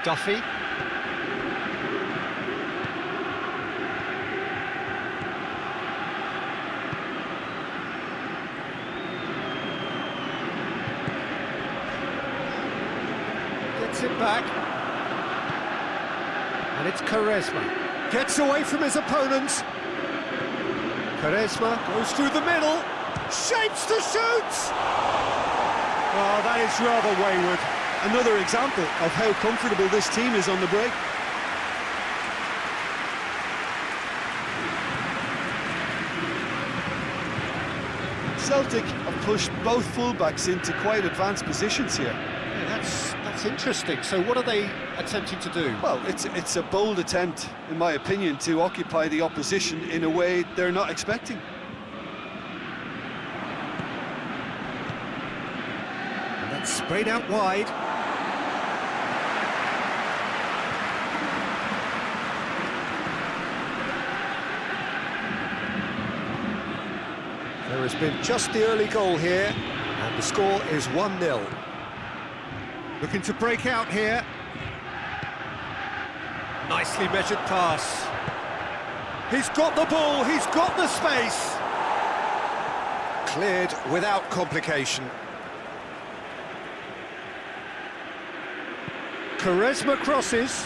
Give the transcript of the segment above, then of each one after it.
Duffy. Gets it back. And it's Quaresma. Gets away from his opponents. Quaresma goes through the middle. Shapes to shoot! Oh, that is rather wayward. Another example of how comfortable this team is on the break. Celtic have pushed both fullbacks into quite advanced positions here. Yeah, that's interesting. So what are they attempting to do? Well, it's a bold attempt, in my opinion, to occupy the opposition in a way they're not expecting. And that's sprayed out wide. There has been just the early goal here, and the score is 1-0. Looking to break out here. Nicely measured pass. He's got the ball, he's got the space. Cleared without complication. Quaresma crosses.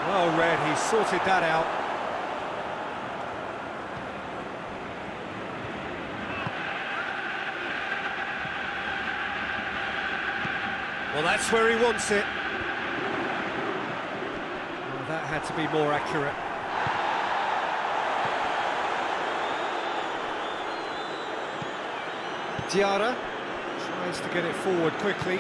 Oh, Red, he sorted that out. Well, that's where he wants it. Well, that had to be more accurate. Diarra tries to get it forward quickly.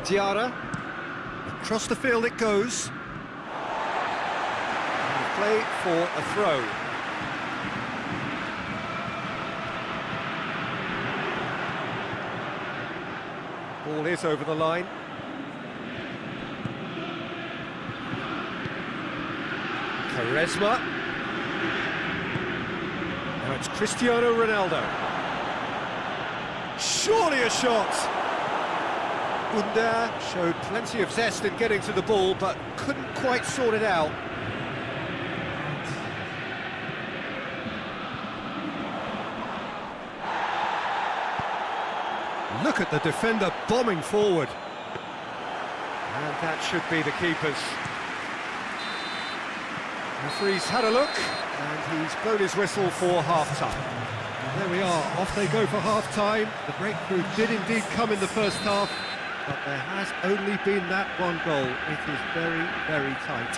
Diarra, across the field it goes. And play for a throw. Ball is over the line. Quaresma. Now it's Cristiano Ronaldo. Surely a shot! Under showed plenty of zest in getting to the ball, but couldn't quite sort it out. Look at the defender bombing forward. And that should be the keeper's. Referee's had a look, and he's blown his whistle for half-time. There we are, off they go for half-time. The breakthrough did indeed come in the first half, but there has only been that one goal. It is very, very tight.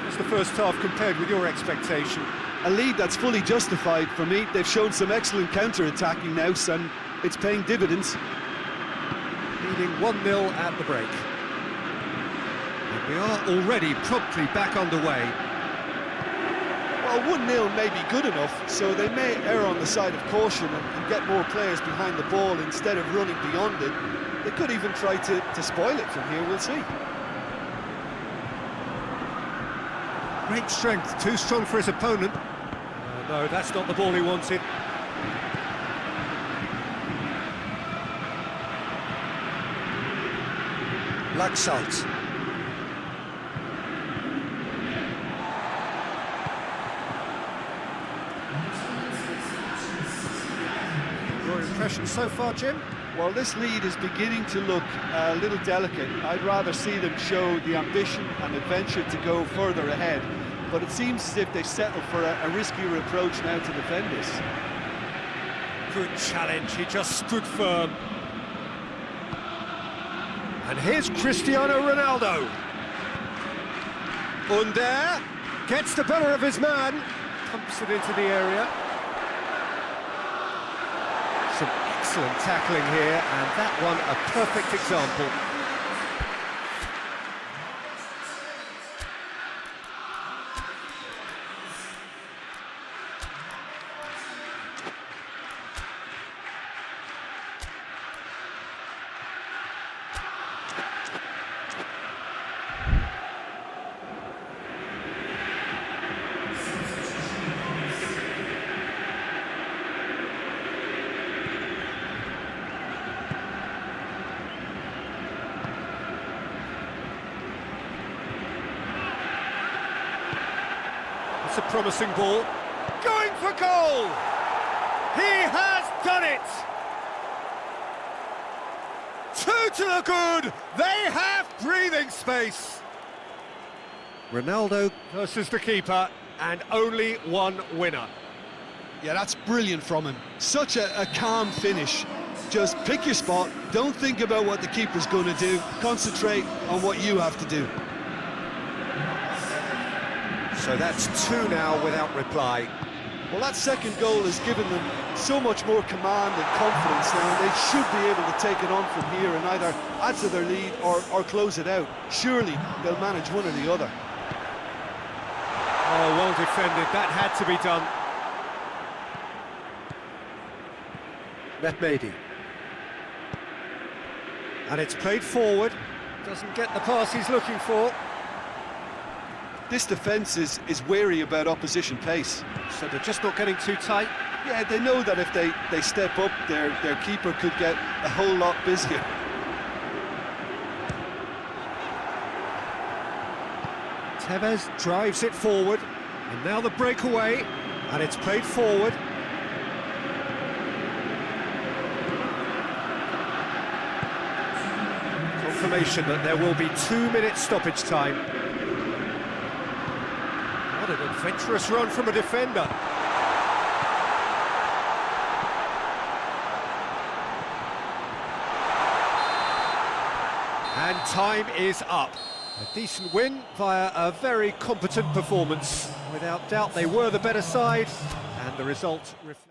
What's the first half compared with your expectation? A lead that's fully justified for me. They've shown some excellent counter-attacking now, and it's paying dividends. Leading 1-0 at the break. And we are already promptly back underway. Well, 1-0 may be good enough, so they may err on the side of caution and get more players behind the ball instead of running beyond it. They could even try to spoil it from here, we'll see. Great strength, too strong for his opponent. No, that's not the ball he wanted. Laxalt. Your impression so far, Jim? Well, this lead is beginning to look a little delicate. I'd rather see them show the ambition and adventure to go further ahead. But it seems as if they settle for a riskier approach now to defend this. Good challenge, he just stood firm. And here's Cristiano Ronaldo. Under gets the better of his man, pumps it into the area. Some excellent tackling here, and that one a perfect example. promising ball. Going for goal! He has done it! Two to the good! They have breathing space! Ronaldo versus the keeper, and only one winner. Yeah, that's brilliant from him. Such a calm finish. Just pick your spot, don't think about what the keeper's going to do, concentrate on what you have to do. So that's two now without reply. Well, that second goal has given them so much more command and confidence now, and they should be able to take it on from here and either add to their lead or close it out. Surely they'll manage one or the other. Oh, well defended, that had to be done. Mehmedi. And it's played forward, doesn't get the pass he's looking for. This defence is wary about opposition pace. So they're just not getting too tight. Yeah, they know that if they step up, their keeper could get a whole lot busier. Tevez drives it forward, and now the breakaway, and it's played forward. Confirmation that there will be 2 minutes stoppage time. What an adventurous run from a defender. And time is up. A decent win via a very competent performance. Without doubt, they were the better side, and the result reflects.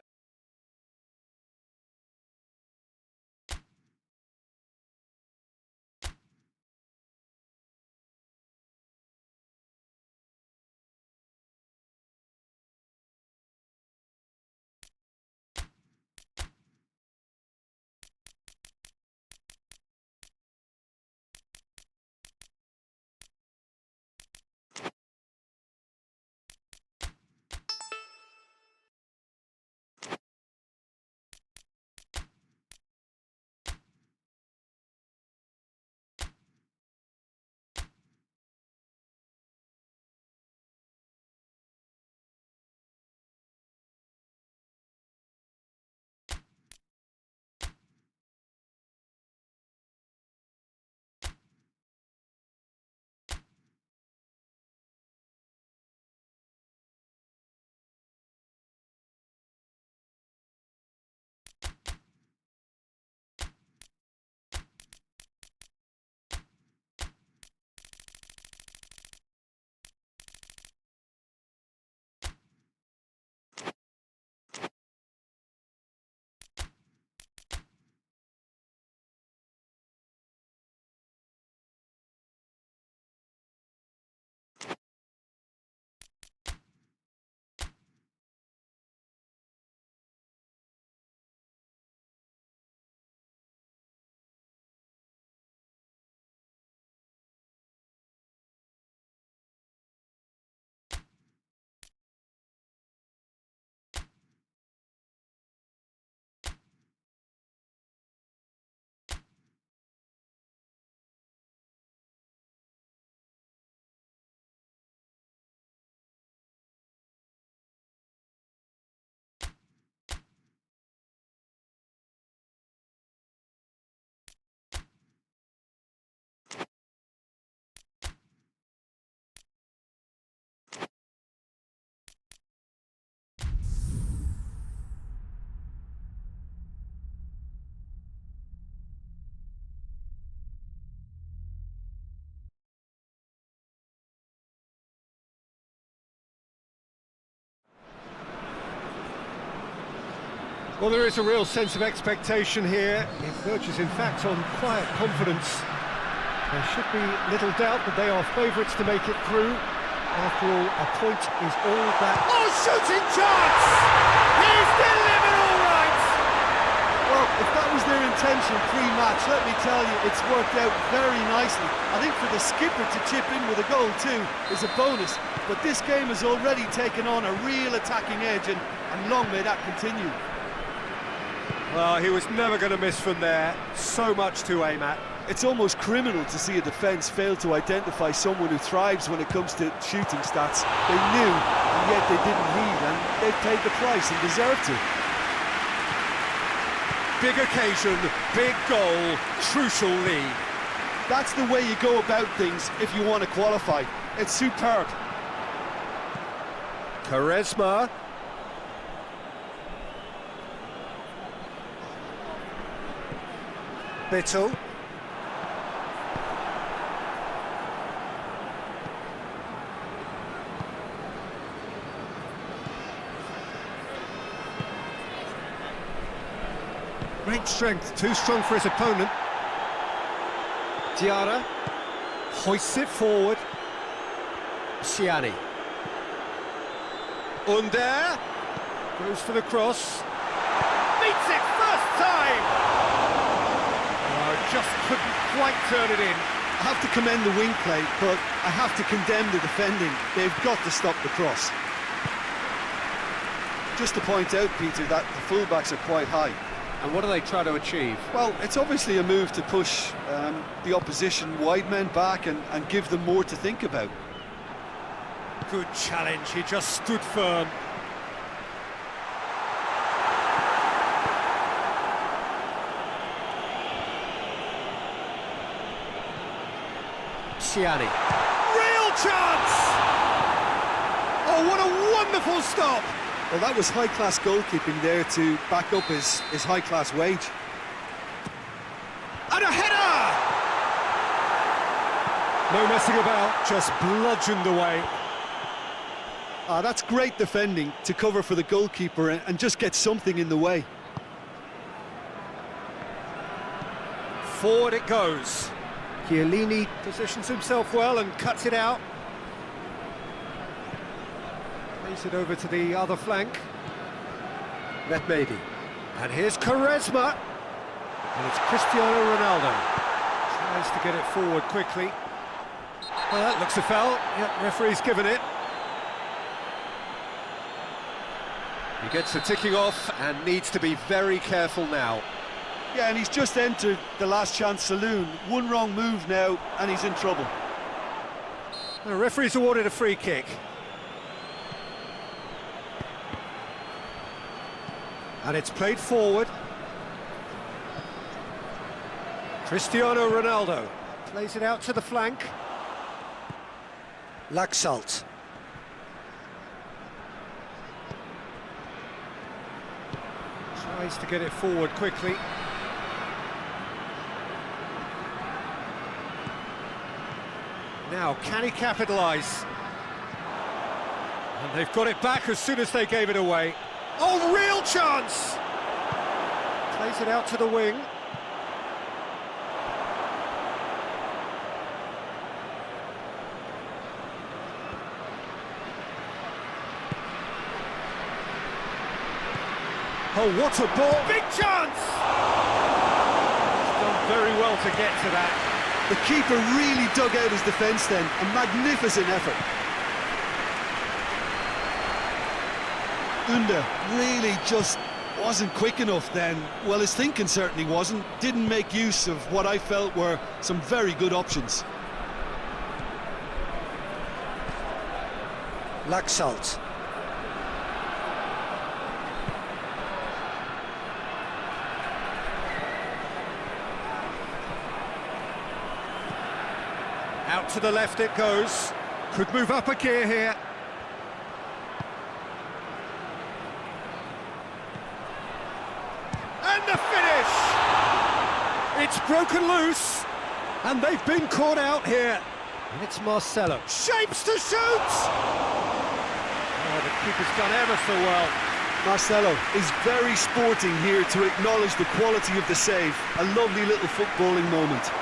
Well, there is a real sense of expectation here. It verges, in fact, on quiet confidence. There should be little doubt that they are favourites to make it through. After all, a point is all that... Oh, shooting chance! He's delivered all right! Well, if that was their intention pre-match, let me tell you, it's worked out very nicely. I think for the skipper to chip in with a goal too is a bonus, but this game has already taken on a real attacking edge, and long may that continue. Well, he was never going to miss from there. So much to aim at. It's almost criminal to see a defence fail to identify someone who thrives when it comes to shooting stats. They knew, and and yet they didn't heed, and they've paid the price and deserve to. Big occasion, big goal, crucial lead. That's the way you go about things if you want to qualify. It's superb. Quaresma. Bittel. Great strength, too strong for his opponent. Diarra hoists it forward. Siani. Under goes for the cross. Beats it first time! Oh, just couldn't quite turn it in. I have to commend the wing play, but I have to condemn the defending. They've got to stop the cross. Just to point out, Peter, that the fullbacks are quite high. And what do they try to achieve? Well, it's obviously a move to push the opposition wide men back and give them more to think about. Good challenge, he just stood firm. Siani. Real chance! Oh, what a wonderful stop! Well, that was high-class goalkeeping there to back up his high-class wage. And a header! No messing about, just bludgeoned away. That's great defending to cover for the goalkeeper and just get something in the way. Forward it goes. Chiellini positions himself well and cuts it out. Plays it over to the other flank. Metmedi. And here's Quaresma. And it's Cristiano Ronaldo. Tries to get it forward quickly. Well, that looks a foul. Yep, referee's given it. He gets the ticking off and needs to be very careful now. Yeah, and he's just entered the last chance saloon. One wrong move now, and he's in trouble. The referee's awarded a free kick. And it's played forward. Cristiano Ronaldo plays it out to the flank. Laxalt. Tries to get it forward quickly. Now, can he capitalise? And they've got it back as soon as they gave it away. Oh, real chance! Plays it out to the wing. Oh, what a ball! Big chance! He's done very well to get to that. The keeper really dug out his defence then. A magnificent effort. Under really just wasn't quick enough then. Well, his thinking certainly wasn't. Didn't make use of what I felt were some very good options. Laxalt. Out to the left it goes. Could move up a gear here. And the finish! It's broken loose, and they've been caught out here. And it's Marcelo. Shapes to shoot! Oh, the keeper's done ever so well. Marcelo is very sporting here to acknowledge the quality of the save. A lovely little footballing moment.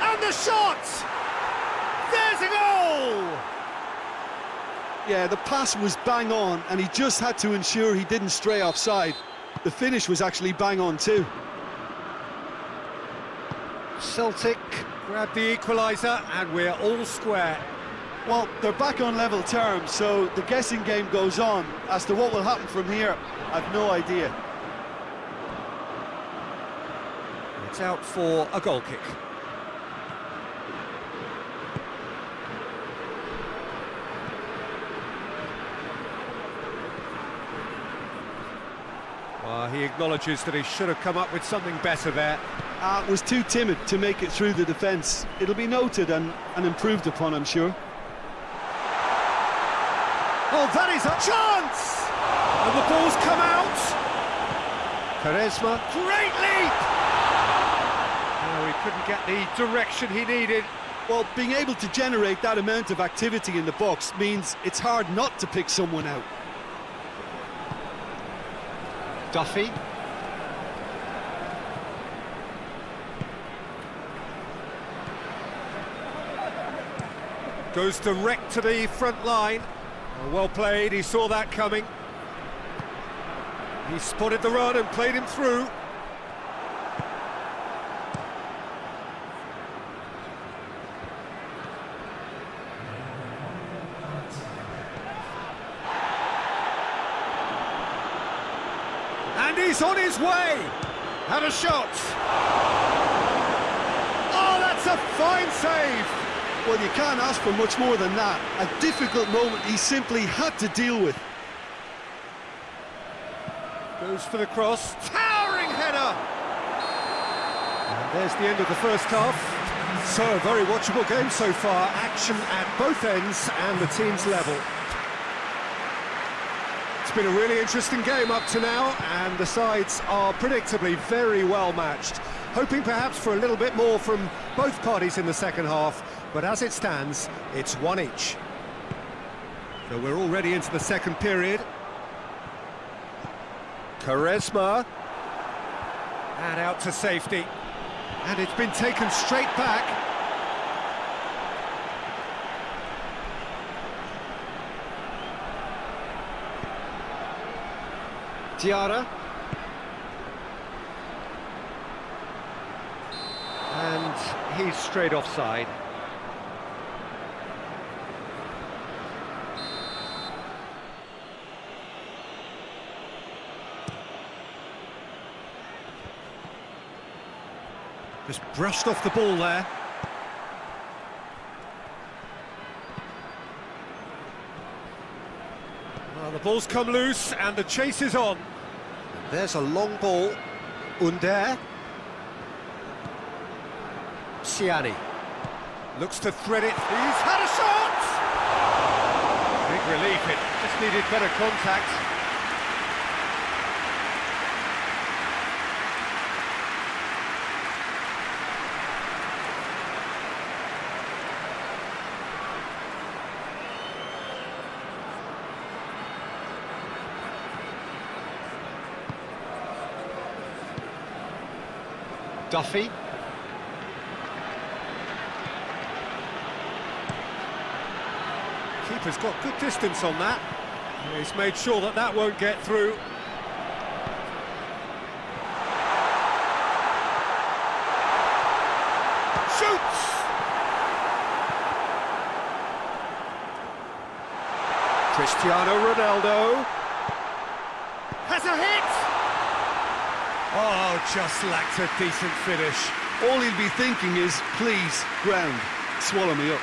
And the shot! There's a goal! Yeah, the pass was bang on, and he just had to ensure he didn't stray offside. The finish was actually bang on too. Celtic grab the equaliser, and we're all square. Well, they're back on level terms, so the guessing game goes on. As to what will happen from here, I've no idea. It's out for a goal kick. He acknowledges that he should have come up with something better there. Was too timid to make it through the defence. It'll be noted and improved upon, I'm sure. Oh, that is a chance! And the ball's come out. Quaresma, great leap! No, he couldn't get the direction he needed. Well, being able to generate that amount of activity in the box means it's hard not to pick someone out. Duffy. Goes direct to the front line. Well played, he saw that coming. He spotted the run and played him through. And he's on his way! Had a shot! Oh, that's a fine save! Well, you can't ask for much more than that. A difficult moment he simply had to deal with. Goes for the cross, towering header! And there's the end of the first half. So, a very watchable game so far. Action at both ends and the teams level. It's been a really interesting game up to now, and the sides are predictably very well matched. Hoping perhaps for a little bit more from both parties in the second half, but as it stands, it's one each. So we're already into the second period. Quaresma. And out to safety. And it's been taken straight back. Diarra. And he's straight offside. Just brushed off the ball there. Well, the ball's come loose and the chase is on. There's a long ball. Under. Siani. Looks to thread it. He's had a shot! Big relief, it just needed better contact. Duffy. Keeper's got good distance on that. He's made sure that that won't get through. Shoots! Cristiano Ronaldo has a hit! Oh, just lacked a decent finish. All he'll be thinking is, please, ground, swallow me up.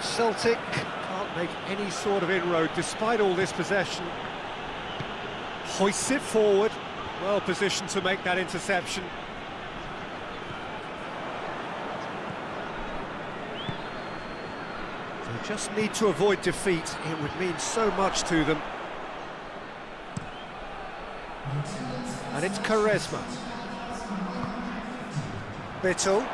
Celtic can't make any sort of inroad despite all this possession. Hoists it forward, well positioned to make that interception. They just need to avoid defeat, it would mean so much to them. And it's Quaresma. Bittel.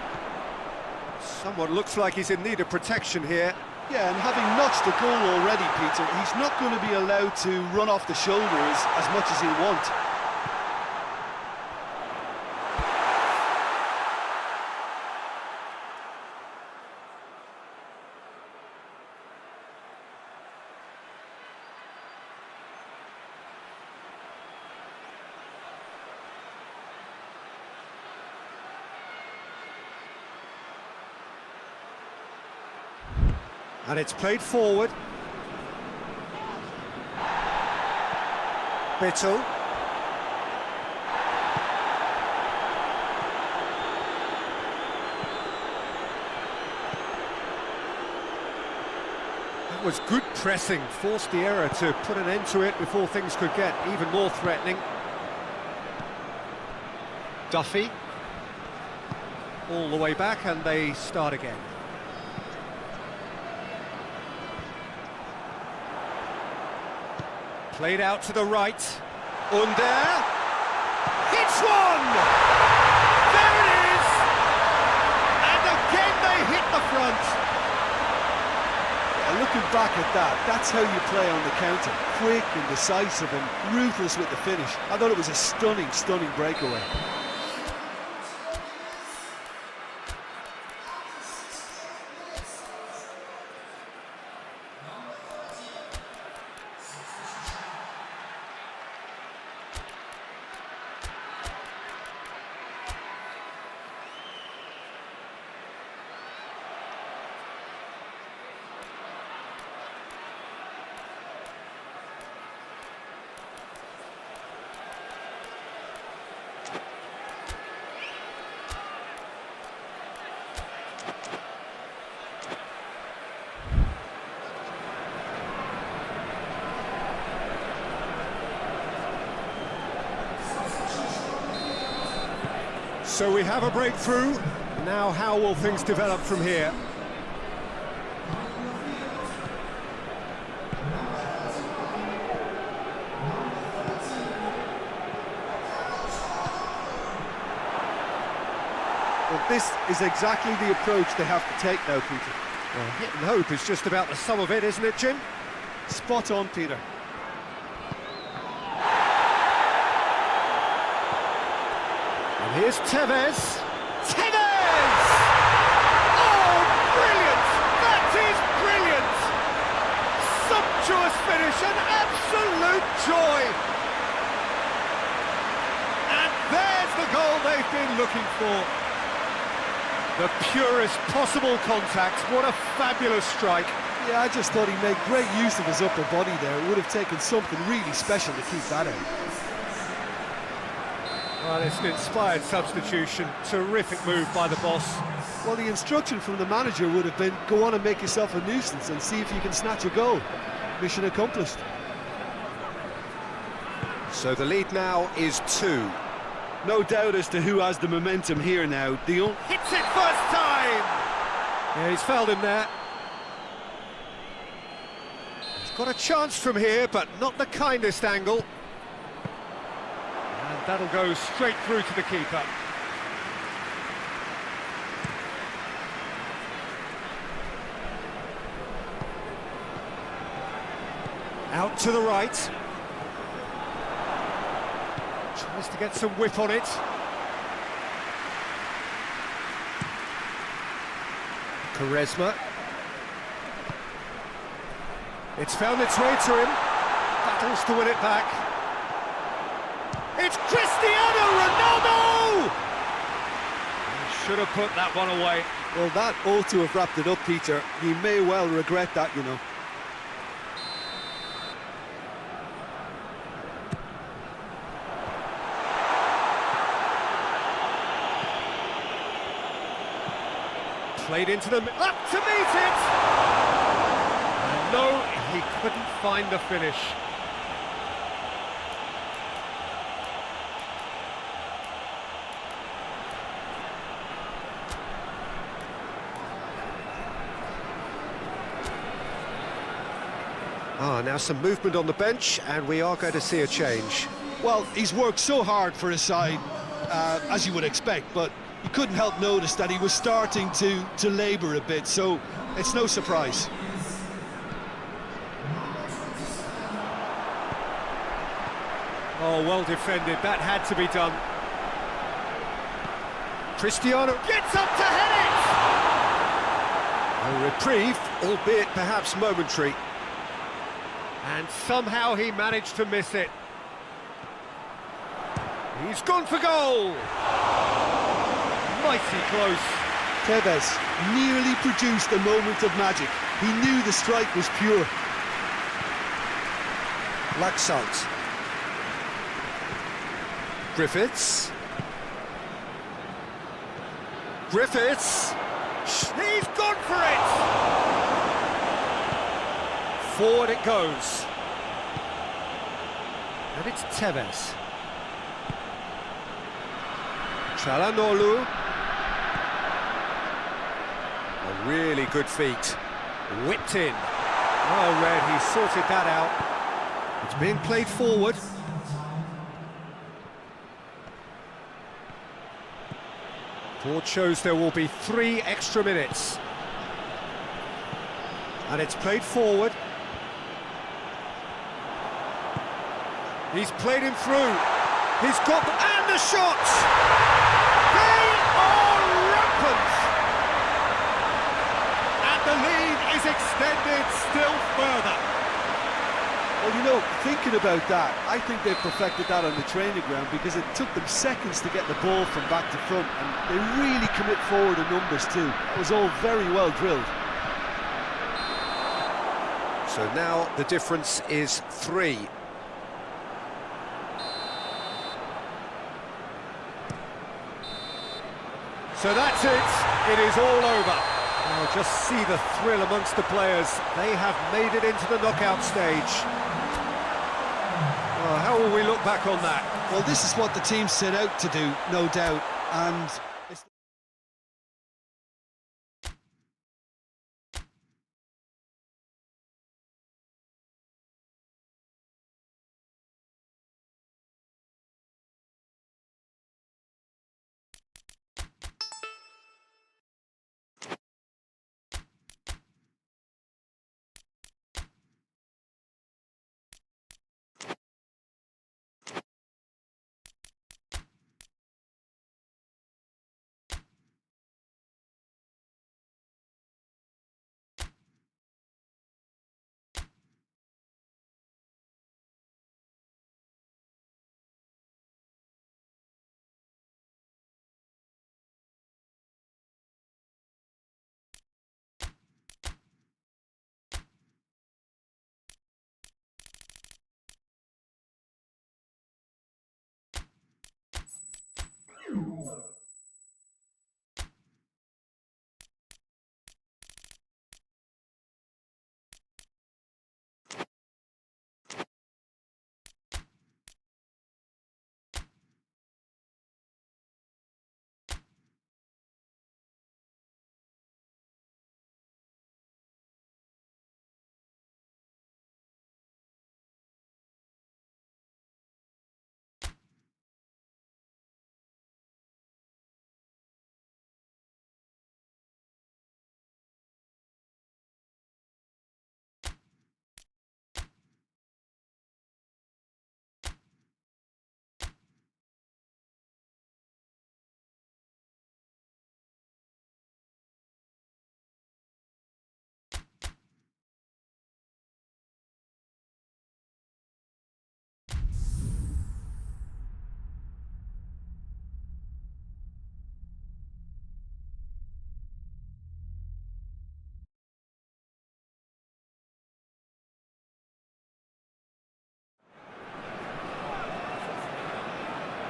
Someone looks like he's in need of protection here. Yeah, and having notched the goal already, Peter, he's not going to be allowed to run off the shoulders as much as he'll want. And it's played forward. Bittel. That was good pressing, forced the error to put an end to it before things could get even more threatening. Duffy. All the way back and they start again. Played out to the right. Under. Hits one! There it is! And again they hit the front. Yeah, looking back at that, that's how you play on the counter. Quick and decisive and ruthless with the finish. I thought it was a stunning, stunning breakaway. So we have a breakthrough. Now how will things develop from here? Well, this is exactly the approach they have to take now, Peter. Well, hit and hope is just about the sum of it, isn't it, Jim? Spot on, Peter. And here's Tevez. Tevez! Oh, brilliant! That is brilliant! Sumptuous finish, an absolute joy! And there's the goal they've been looking for. The purest possible contact. What a fabulous strike. Yeah, I just thought he made great use of his upper body there. It would have taken something really special to keep that out. Well, it's an inspired substitution. Terrific move by the boss. Well, the instruction from the manager would have been, go on and make yourself a nuisance and see if you can snatch a goal. Mission accomplished. So the lead now is 2. No doubt as to who has the momentum here now. Dion Hits it first time! Yeah, he's fouled him there. He's got a chance from here, but not the kindest angle. And that'll go straight through to the keeper. Out to the right. Tries to get some whip on it. Quaresma. It's found its way to him. Battles to win it back. It's Cristiano Ronaldo! He should have put that one away. Well, that ought to have wrapped it up, Peter. He may well regret that, you know. Played into the... up to meet it! And no, he couldn't find the finish. Now some movement on the bench, and we are going to see a change. Well, he's worked so hard for his side, as you would expect, but you couldn't help notice that he was starting to labour a bit, so it's no surprise. Oh, well defended, that had to be done. Cristiano gets up to head it! A reprieve, albeit perhaps momentary. And somehow he managed to miss it. He's gone for goal! Mighty close. Tevez nearly produced a moment of magic. He knew the strike was pure. Laxalt. Griffiths. Griffiths. He's gone for it! Forward it goes. And it's Tevez. Çalhanoğlu. A really good feet. Whipped in. Well read, he sorted that out. It's being played forward. Board shows there will be 3 extra minutes. And it's played forward. He's played him through. He's got... and the shots! They are rampant! And the lead is extended still further. Well, you know, thinking about that, I think they've perfected that on the training ground because it took them seconds to get the ball from back to front, and they really commit forward in numbers too. It was all very well drilled. So now the difference is 3. So that's it. It is all over. Oh, just see the thrill amongst the players. They have made it into the knockout stage. Well, how will we look back on that? Well, this is what the team set out to do, no doubt, and it's...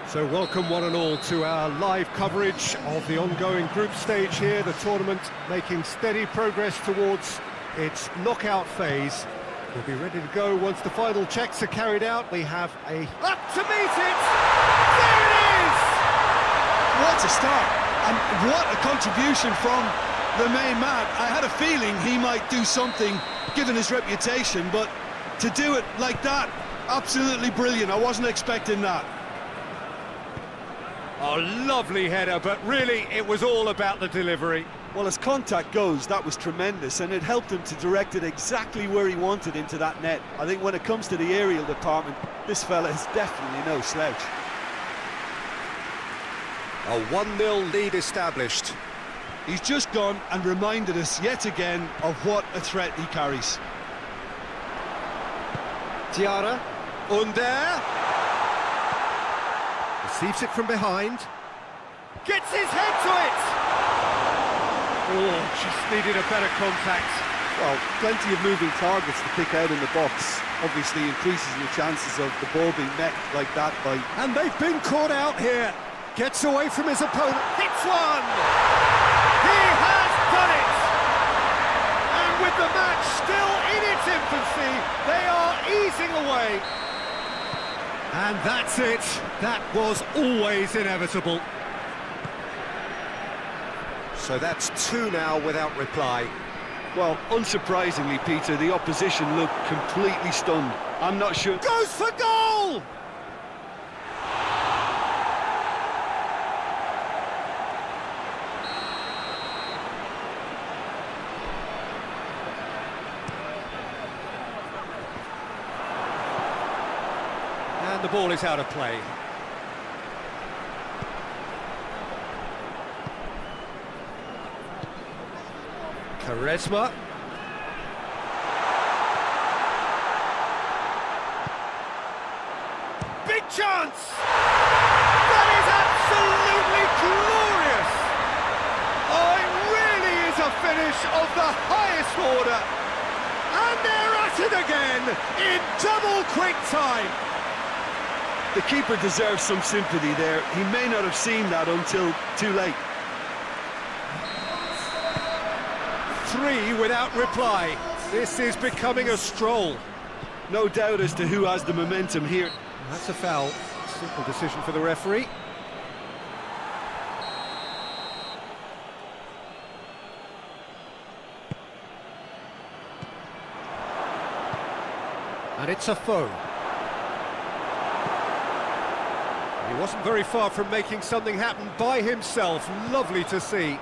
So welcome one and all to our live coverage of the ongoing group stage here, the tournament making steady progress towards its knockout phase. We'll be ready to go once the final checks are carried out. We have a... up to meet it! There it is! What a start, and what a contribution from the main man. I had a feeling he might do something, given his reputation, but to do it like that, absolutely brilliant. I wasn't expecting that. Oh, lovely header, but really it was all about the delivery. Well, as contact goes, that was tremendous, and it helped him to direct it exactly where he wanted into that net. I think when it comes to the aerial department, this fella is definitely no slouch. A 1-0 lead established. He's just gone and reminded us yet again of what a threat he carries. Tiara, Under. Receives it from behind. Gets his head to it! Oh, just needed a better contact. Well, plenty of moving targets to pick out in the box. Obviously increases your chances of the ball being met like that by... And they've been caught out here. Gets away from his opponent. Hits one! He has done it! And with the match still in its infancy, racing away. And that's it. That was always inevitable. So that's two now without reply. Well, unsurprisingly, Peter, the opposition looked completely stunned. I'm not sure... Goes for goal! And the ball is out of play. Quaresma. Big chance! That is absolutely glorious! Oh, it really is a finish of the highest order. And they're at it again in double quick time. The keeper deserves some sympathy there. He may not have seen that until too late. 3 without reply. This is becoming a stroll. No doubt as to who has the momentum here. That's a foul. Simple decision for the referee. And it's a foul. He wasn't very far from making something happen by himself. Lovely to see.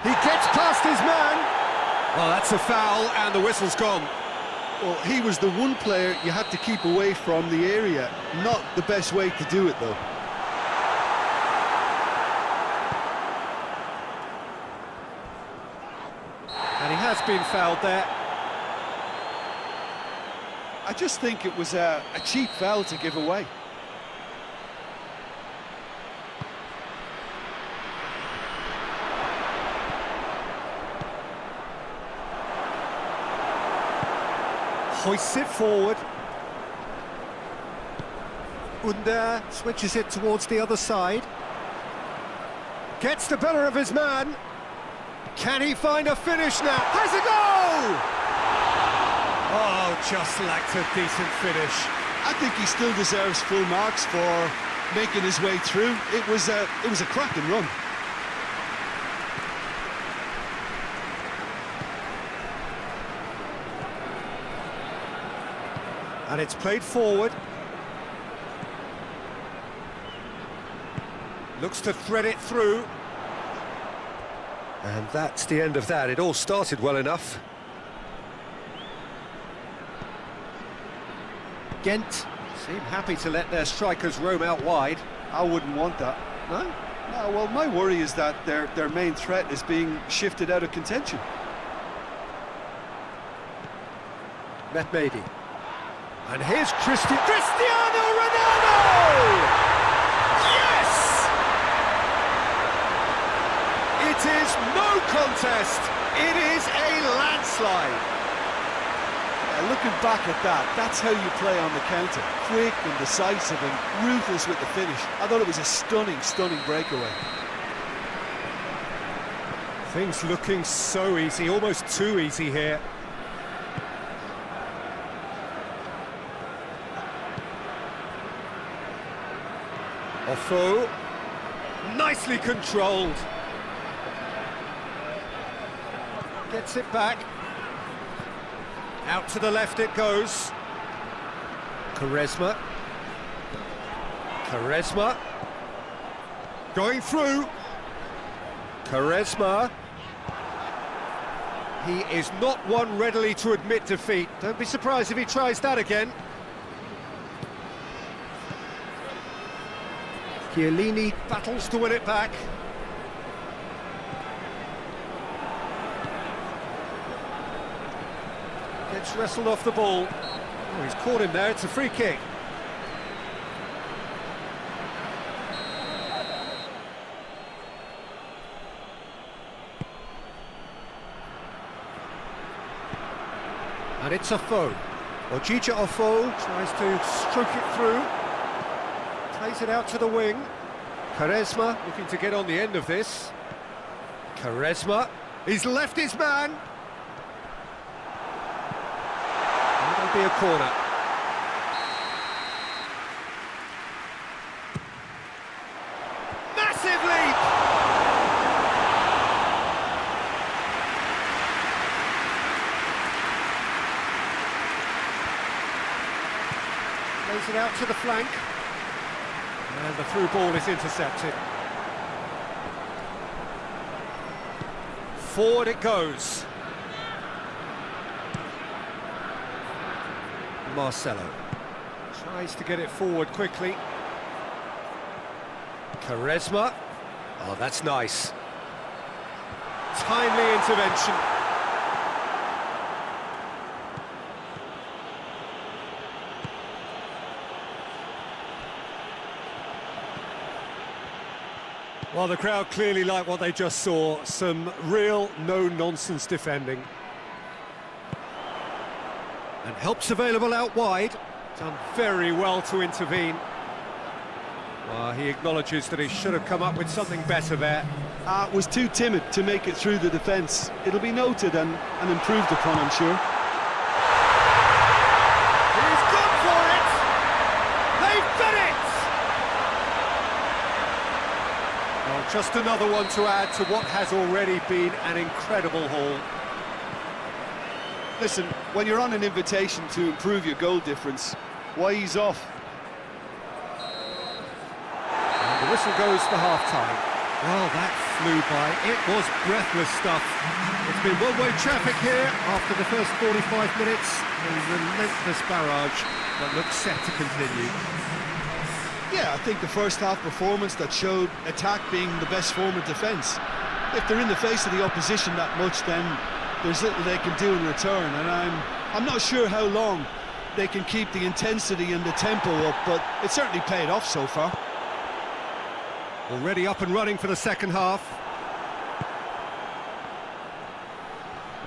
He gets past his man. Well, that's a foul, and the whistle's gone. Well, he was the one player you had to keep away from the area. Not the best way to do it, though. And he has been fouled there. I just think it was a cheap foul to give away. Hoists it forward. Under switches it towards the other side. Gets the better of his man. Can he find a finish now? Has a goal! Oh, just lacked a decent finish. I think he still deserves full marks for making his way through. It was a cracking run. And it's played forward. Looks to thread it through. And that's the end of that. It all started well enough. Ghent seem happy to let their strikers roam out wide. I wouldn't want that. No? No, well, my worry is that their main threat is being shifted out of contention. Mehmedi. And here's Cristiano Ronaldo! Yes! It is no contest. It is a landslide. Looking back at that, that's how you play on the counter. Quick and decisive and ruthless with the finish. I thought it was a stunning, stunning breakaway. Things looking so easy, almost too easy here. Ofo, nicely controlled. Gets it back. Out to the left it goes. Quaresma. Quaresma. Going through. Quaresma. He is not one readily to admit defeat. Don't be surprised if he tries that again. Chiellini battles to win it back. Gets wrestled off the ball. Oh, he's caught him there, it's a free kick. And it's a foul. Ojija Ofo tries to stroke it through. Plays it out to the wing. Quaresma looking to get on the end of this. Quaresma, he's left his man. shouldn't be a corner. Massive leap! Plays it out to the flank. And the through ball is intercepted. Forward it goes. Marcelo tries to get it forward quickly. Quaresma. Oh, that's nice. Timely intervention. Well, the crowd clearly like what they just saw. Some real no-nonsense defending. And help's available out wide. Done very well to intervene. Well, he acknowledges that he should have come up with something better there. Was too timid to make it through the defence. It'll be noted and improved upon, I'm sure. He's gone for it! They've done it! Well, just another one to add to what has already been an incredible haul. Listen, when you're on an invitation to improve your goal difference, why ease off? And the whistle goes for half-time. Well, that flew by. It was breathless stuff. It's been one-way traffic here after the first 45 minutes. A relentless barrage that looks set to continue. Yeah, I think the first half performance that showed attack being the best form of defence. If they're in the face of the opposition that much, then there's little they can do in return, and I'm not sure how long they can keep the intensity and the tempo up, but it certainly paid off so far. Already up and running for the second half.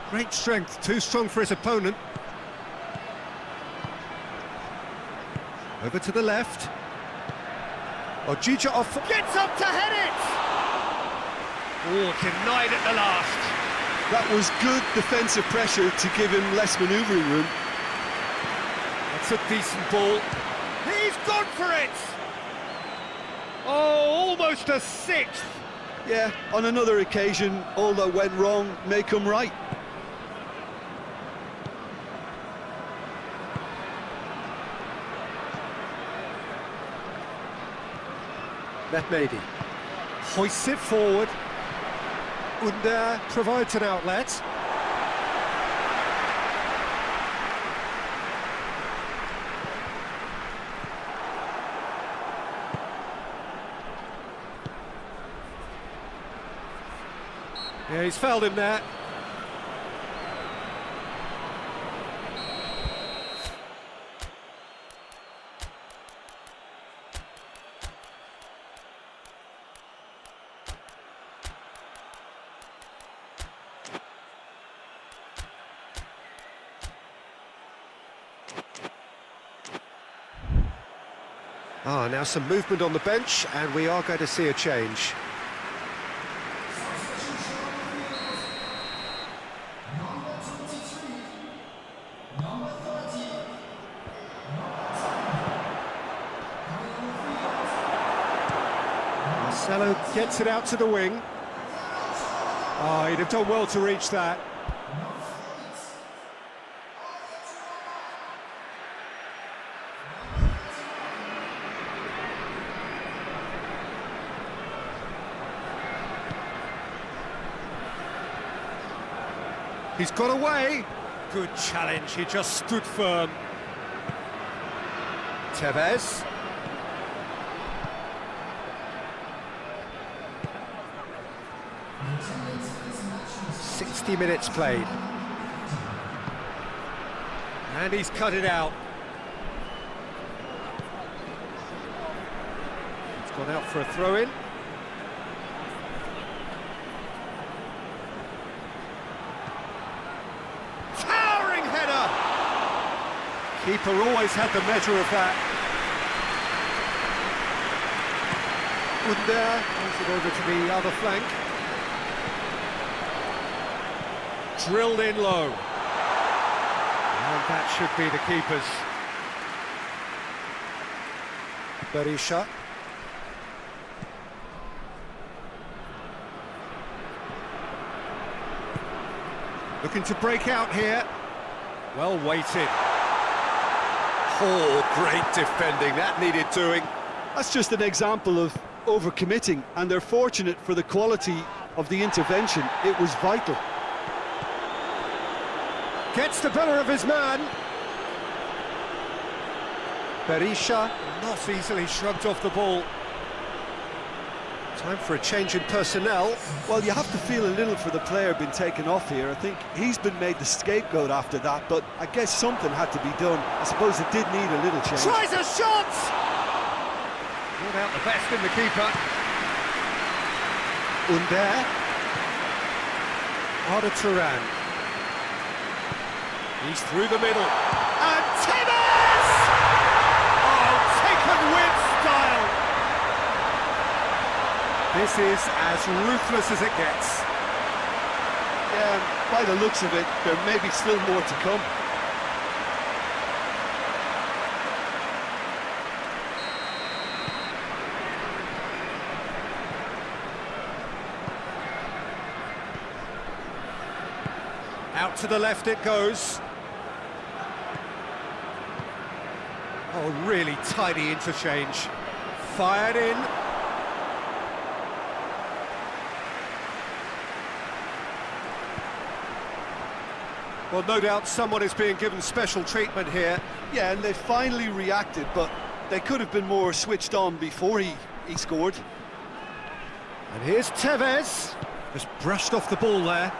Great strength, too strong for his opponent. Over to the left. Ojija off, gets up to head it! Oh, denied at the last. That was good defensive pressure to give him less manoeuvring room. That's a decent ball. He's gone for it! Oh, almost a sixth! Yeah, on another occasion, all that went wrong may come right. Mehmedi hoists it forward. Under provides an outlet. Yeah, he's fouled him there. Now some movement on the bench, and we are going to see a change. Marcelo gets it out to the wing. Oh, he'd have done well to reach that. He's got away. Good challenge, he just stood firm. Tevez. "60 minutes played. And he's cut it out. It's gone out for a throw-in. Keeper always had the measure of that. Under brings it over to the other flank. Drilled in low. And that should be the keeper's. Berisha. Looking to break out here. Well weighted. Oh, great defending. That needed doing. That's just an example of overcommitting, and they're fortunate for the quality of the intervention. It was vital. Gets the better of his man. Berisha. Not easily shrugged off the ball. Time for a change in personnel. Well, you have to feel a little for the player being taken off here. I think he's been made the scapegoat after that, but I guess something had to be done. I suppose it did need a little change. Tries a shot! Brought out the best in the keeper. Under. Arda Turan. He's through the middle. And Tevez! Oh, taken with style! This is as ruthless as it gets. Yeah, by the looks of it, there may be still more to come. Out to the left it goes. Oh, really tidy interchange. Fired in. Well, no doubt someone is being given special treatment here. Yeah, and they finally reacted, but they could have been more switched on before he scored. And here's Tevez. Just brushed off the ball there.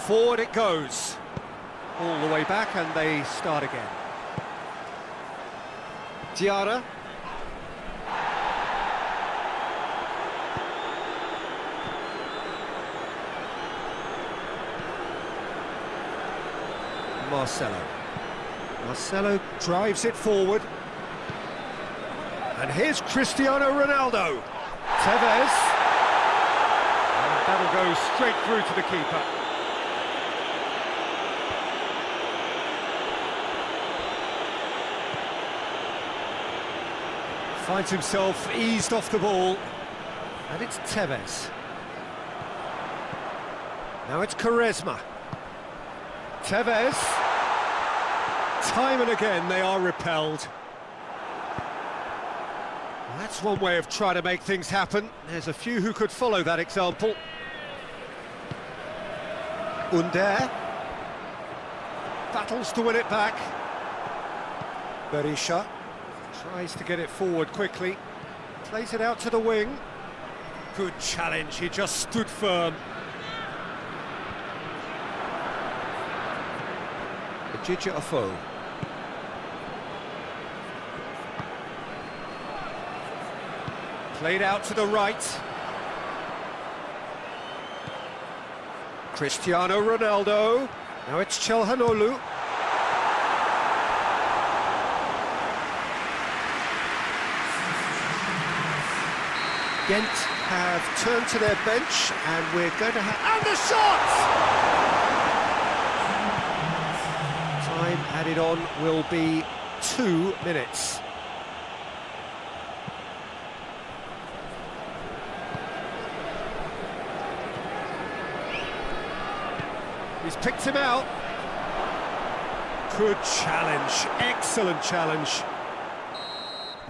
Forward it goes. All the way back, and they start again. Diarra. Marcelo. Marcelo drives it forward. And here's Cristiano Ronaldo. Tevez. And that'll go straight through to the keeper. Finds himself eased off the ball. And it's Tevez. Now it's Quaresma. Tevez. Time and again they are repelled. Well, that's one way of trying to make things happen. There's a few who could follow that example. Under. Battles to win it back. Berisha. Tries to get it forward quickly. Plays it out to the wing. Good challenge, he just stood firm. Ejija Ofo. Played out to the right. Cristiano Ronaldo. Now it's Çalhanoğlu. Ghent have turned to their bench, and we're going to have... And the shot! Time added on will be 2 minutes. He's picked him out. Good challenge, excellent challenge.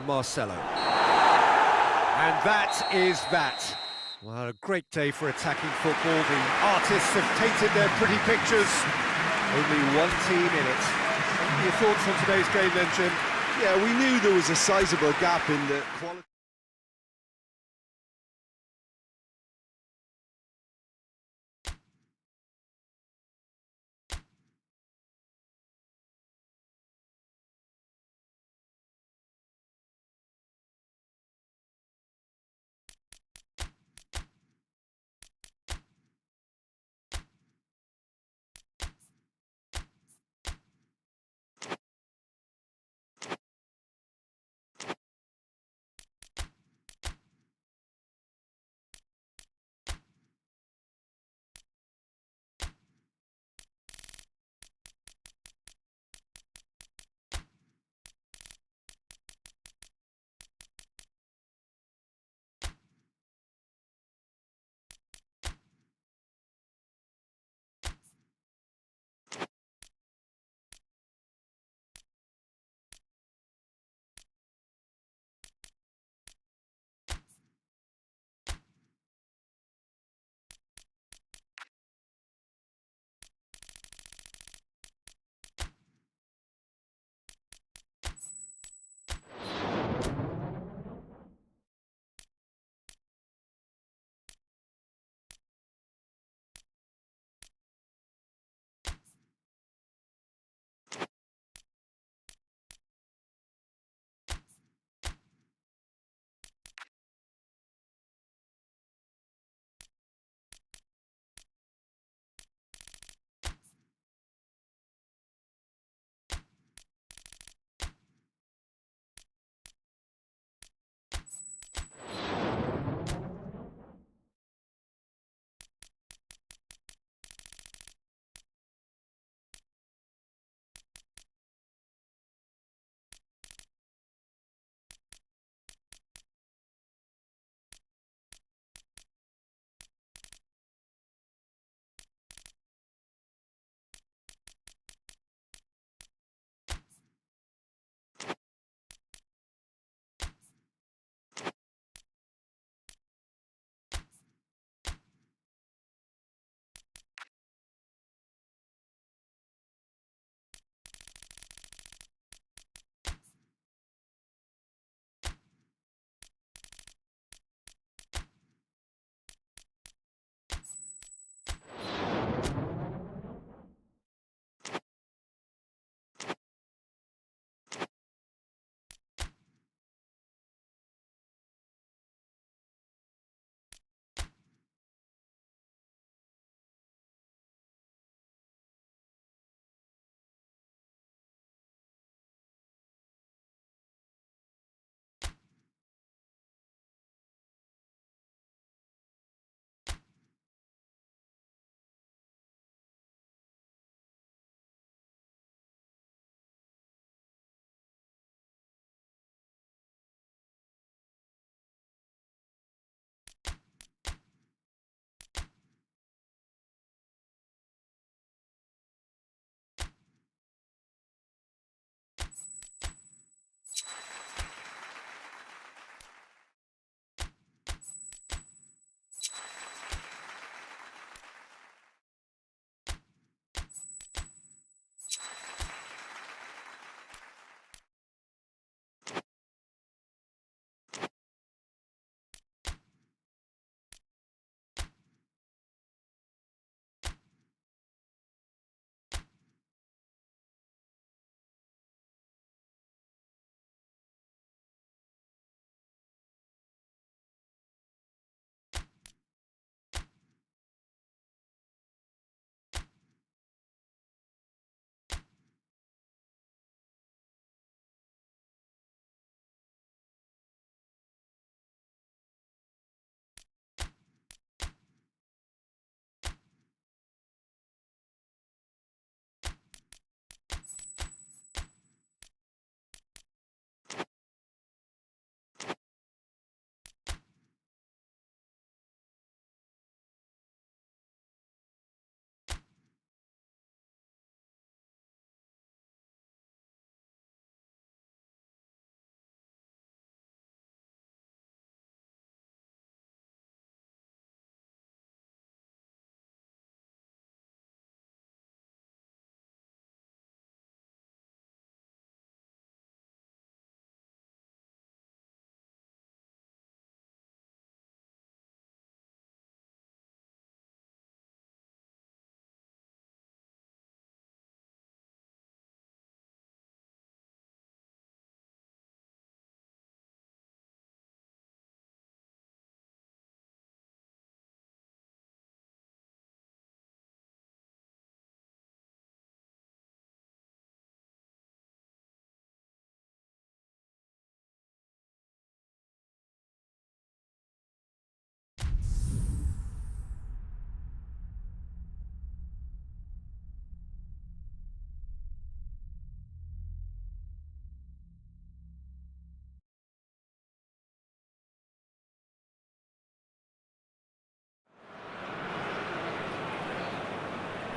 Marcelo. And that is that. Well, a great day for attacking football. The artists have painted their pretty pictures. Only one team in it. What are your thoughts on today's game then, Jim? Yeah, we knew there was a sizable gap in the quality.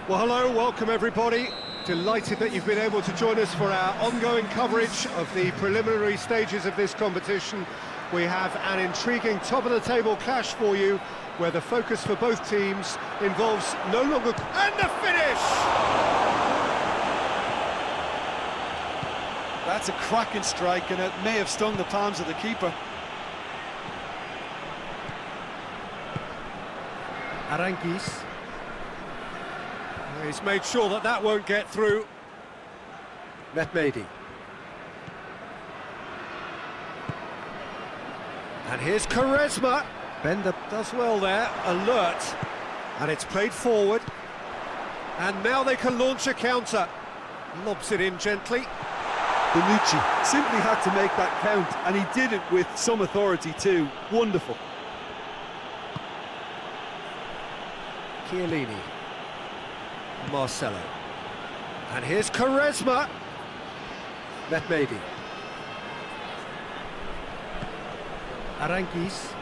Well, hello, welcome everybody. Delighted that you've been able to join us for our ongoing coverage of the preliminary stages of this competition. We have an intriguing top-of-the-table clash for you, where the focus for both teams involves no longer... And the finish! That's a cracking strike, and it may have stung the palms of the keeper. Aranguiz. He's made sure that that won't get through. Mehmedi. And here's Quaresma. Bender does well there, alert. And it's played forward. And now they can launch a counter. Lobs it in gently. Bonucci simply had to make that count, and he did it with some authority too. Wonderful. Chiellini. Marcelo. And here's Quaresma. Mehmedi. Aranguiz.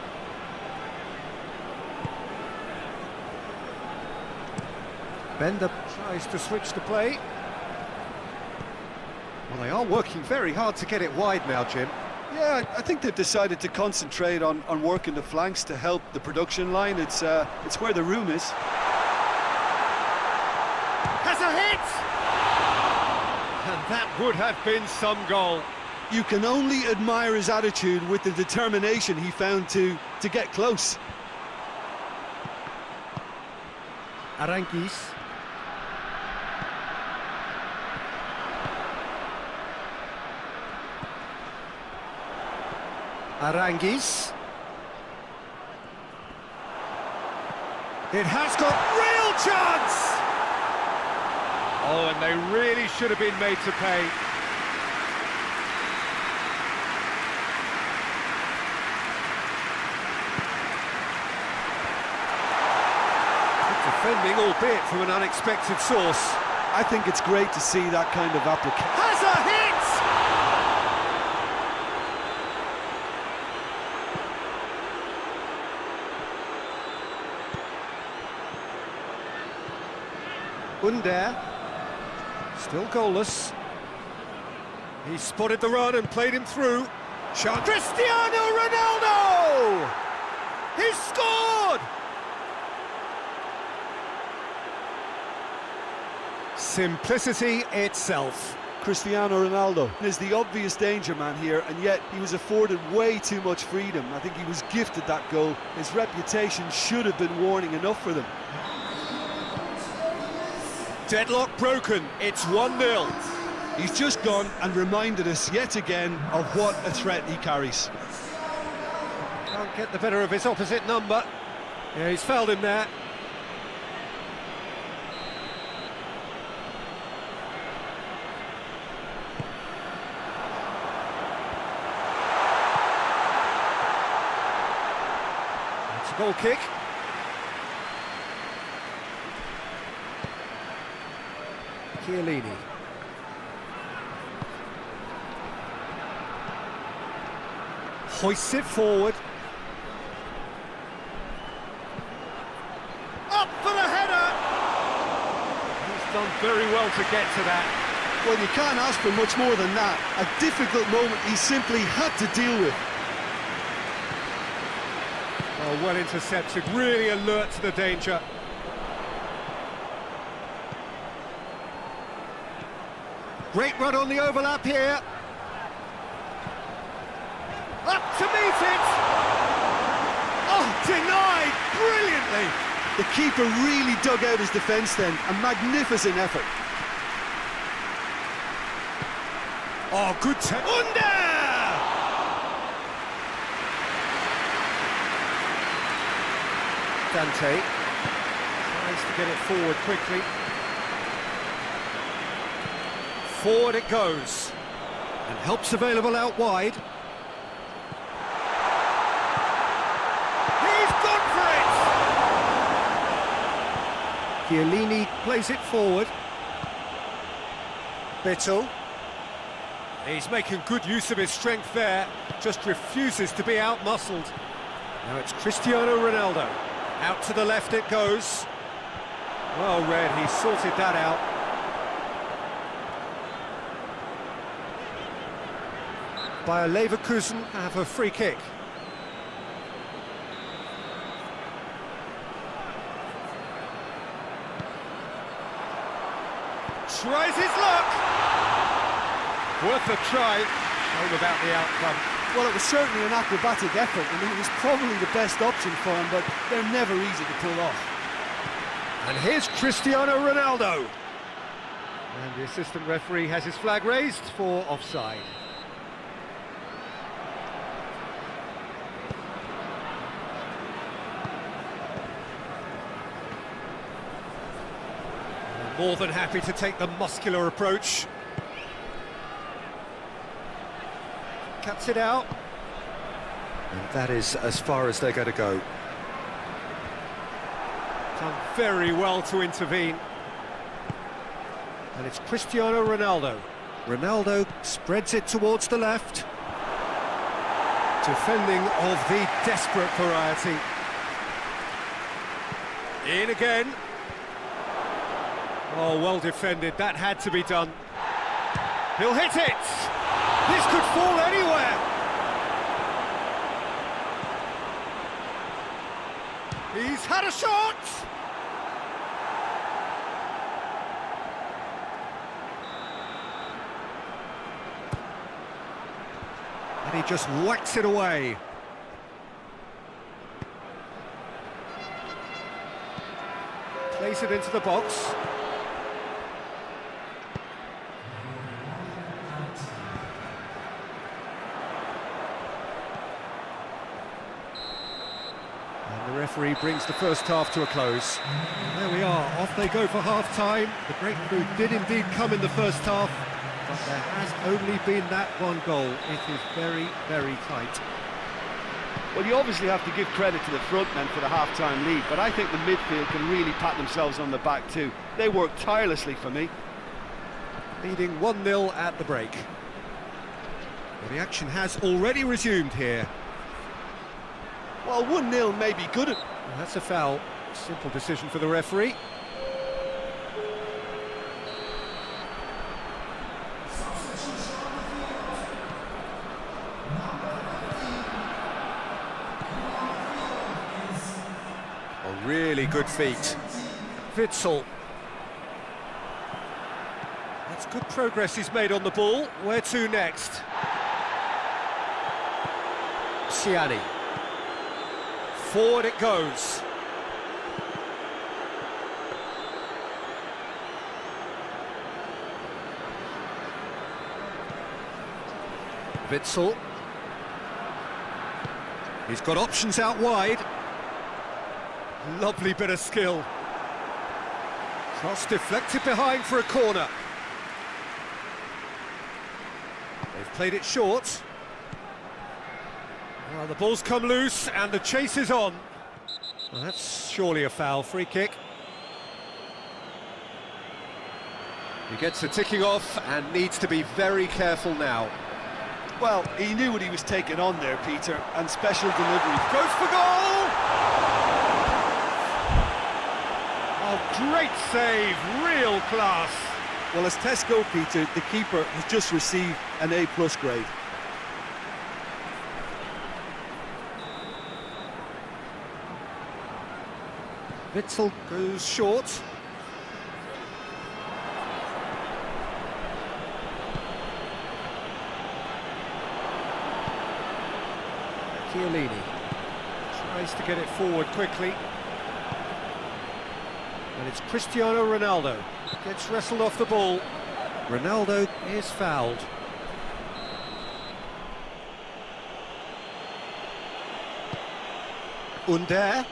Bender tries to switch the play. Well, they are working very hard to get it wide now, Jim. Yeah, I think they've decided to concentrate on working the flanks to help the production line. It's where the room is. Has a hit! And that would have been some goal. You can only admire his attitude with the determination he found to get close. Aranguiz. Aranguiz. It has got real chance! Oh, and they really should have been made to pay. Defending, albeit from an unexpected source. I think it's great to see that kind of application. Has a hit! Under, still goalless. He spotted the run and played him through. Cristiano Ronaldo! He scored! Simplicity itself. Cristiano Ronaldo is the obvious danger man here, and yet he was afforded way too much freedom. I think he was gifted that goal. His reputation should have been warning enough for them. Deadlock broken, it's 1-0. He's just gone and reminded us yet again of what a threat he carries. Can't get the better of his opposite number. Yeah, he's fouled him there. It's a goal kick. Chiellini. Hoists it forward. Up for the header! He's done very well to get to that. Well, you can't ask for much more than that. A difficult moment he simply had to deal with. Oh, well intercepted, really alert to the danger. Great run on the overlap here. Up to meet it! Oh, denied brilliantly! The keeper really dug out his defence then. A magnificent effort. Oh, good Under! Dante tries to get it forward quickly. Forward it goes, and help's available out wide. He's gone for it! Chiellini plays it forward. Bittel. He's making good use of his strength there, just refuses to be out-muscled. Now it's Cristiano Ronaldo. Out to the left it goes. Well read, he sorted that out. Bayer Leverkusen have a free kick. Tries his luck! Worth a try, shame about the outcome. Well, it was certainly an acrobatic effort, and it was probably the best option for him, but they're never easy to pull off. And here's Cristiano Ronaldo. And the assistant referee has his flag raised for offside. More than happy to take the muscular approach. Cuts it out. And that is as far as they're going to go. Done very well to intervene. And it's Cristiano Ronaldo. Ronaldo spreads it towards the left. Defending of the desperate variety. In again. Oh, well defended, that had to be done. He'll hit it! This could fall anywhere! He's had a shot! And he just whacks it away. Plays it into the box. And the referee brings the first half to a close. And there we are, off they go for half-time. The breakthrough did indeed come in the first half, but there has only been that one goal. It is very, very tight. Well, you obviously have to give credit to the front men for the half-time lead, but I think the midfield can really pat themselves on the back too. They worked tirelessly for me. Leading 1-0 at the break. Well, the action has already resumed here. Well, 1-0 may be good. Well, that's a foul. Simple decision for the referee. Oh, really good feet. Witsel. That's good progress he's made on the ball. Where to next? Siani. Forward it goes. Witsel. He's got options out wide. Lovely bit of skill. Cross deflected behind for a corner. They've played it short. Well, the ball's come loose and the chase is on. Well, that's surely a foul. Free kick. He gets the ticking off and needs to be very careful now. Well, he knew what he was taking on there, Peter, and special delivery. Goes for goal! Oh, great save, real class. Well, as tests go, Peter, the keeper has just received an A+ grade. Witsel goes short. Chiellini tries to get it forward quickly. And it's Cristiano Ronaldo. Gets wrestled off the ball. Ronaldo is fouled. Under.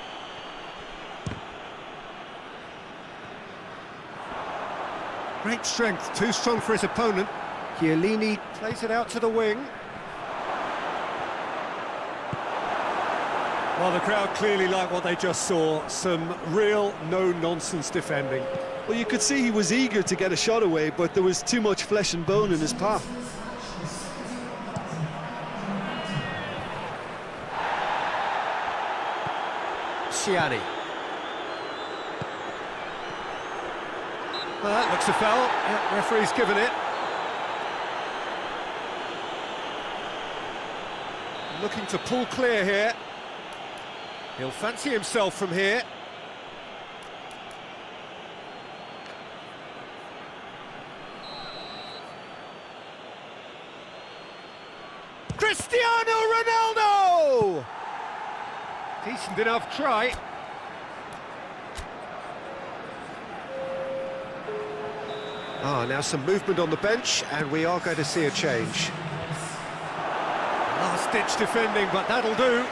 Great strength, too strong for his opponent. Chiellini plays it out to the wing. Well, the crowd clearly like what they just saw. Some real no-nonsense defending. Well, you could see he was eager to get a shot away, but there was too much flesh and bone in his path. Siani. Well, that looks a foul. Yeah, referee's given it. Looking to pull clear here. He'll fancy himself from here. Cristiano Ronaldo! Decent enough try. Now some movement on the bench, and we are going to see a change. Last-ditch defending, but that'll do.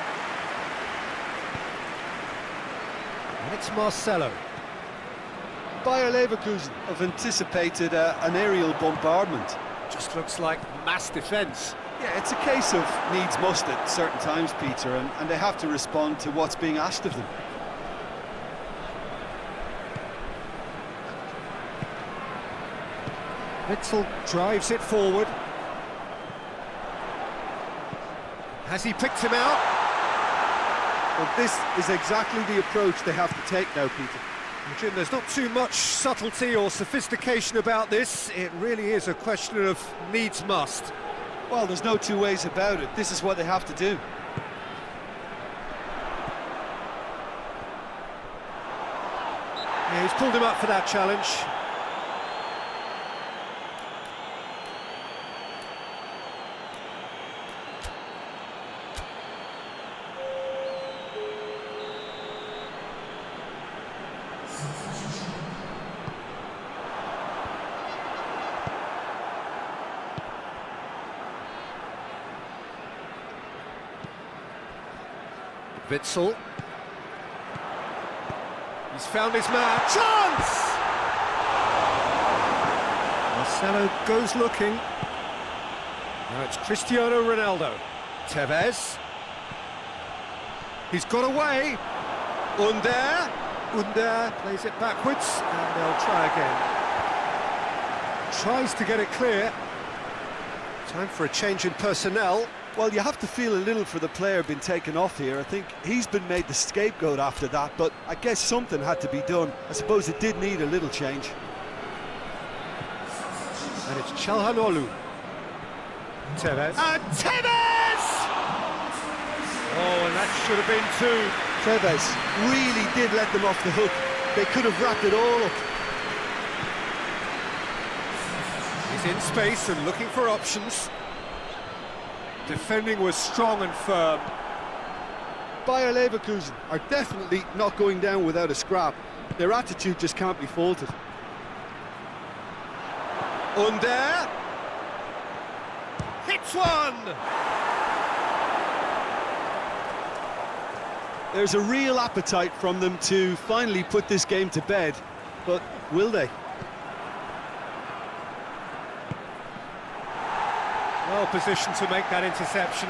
And it's Marcelo. Bayer Leverkusen have anticipated an aerial bombardment. Just looks like mass defence. Yeah, it's a case of needs must at certain times, Peter, and they have to respond to what's being asked of them. Witzel drives it forward. Has he picked him out? Well, this is exactly the approach they have to take now, Peter. Jim, there's not too much subtlety or sophistication about this. It really is a question of needs must. Well, there's no two ways about it. This is what they have to do. Yeah, he's pulled him up for that challenge. Witzel. He's found his man. Chance! Marcelo goes looking. Now it's Cristiano Ronaldo. Tevez. He's got away. Under plays it backwards, and they'll try again. Tries to get it clear. Time for a change in personnel. Well, you have to feel a little for the player being taken off here. I think he's been made the scapegoat after that, but I guess something had to be done. I suppose it did need a little change. And it's Çalhanoğlu. Tevez. And Tevez! Oh, and that should have been two. Tevez really did let them off the hook. They could have wrapped it all up. He's in space and looking for options. Defending was strong and firm. Bayer Leverkusen are definitely not going down without a scrap. Their attitude just can't be faulted. Under. Hits one! There's a real appetite from them to finally put this game to bed, but will they? Well positioned to make that interception.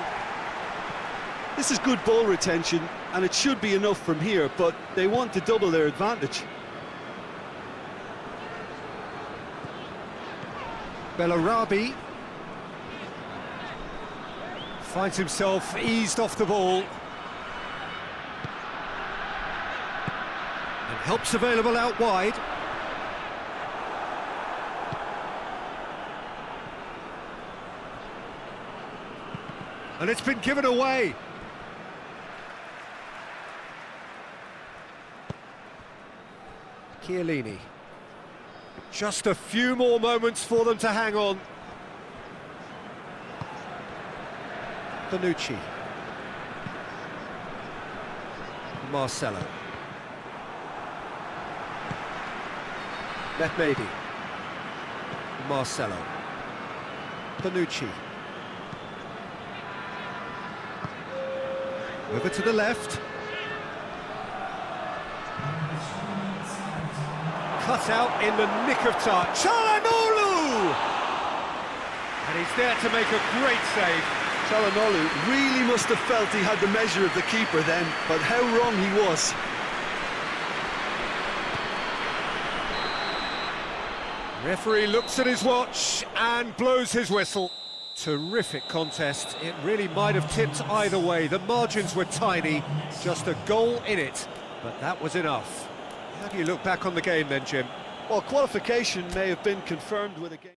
This is good ball retention, and it should be enough from here, but they want to double their advantage. Bellarabi finds himself eased off the ball. And help's available out wide. And it's been given away. Chiellini. Just a few more moments for them to hang on. Bonucci. Marcelo. Mehmedi. Marcelo. Bonucci. Over to the left. Cut out in the nick of time. Çalhanoğlu! And he's there to make a great save. Çalhanoğlu really must have felt he had the measure of the keeper then, but how wrong he was. Referee looks at his watch and blows his whistle. Terrific contest. It really might have tipped either way. The margins were tiny, just a goal in it, but that was enough. How do you look back on the game then, Jim? Well, qualification may have been confirmed with a game.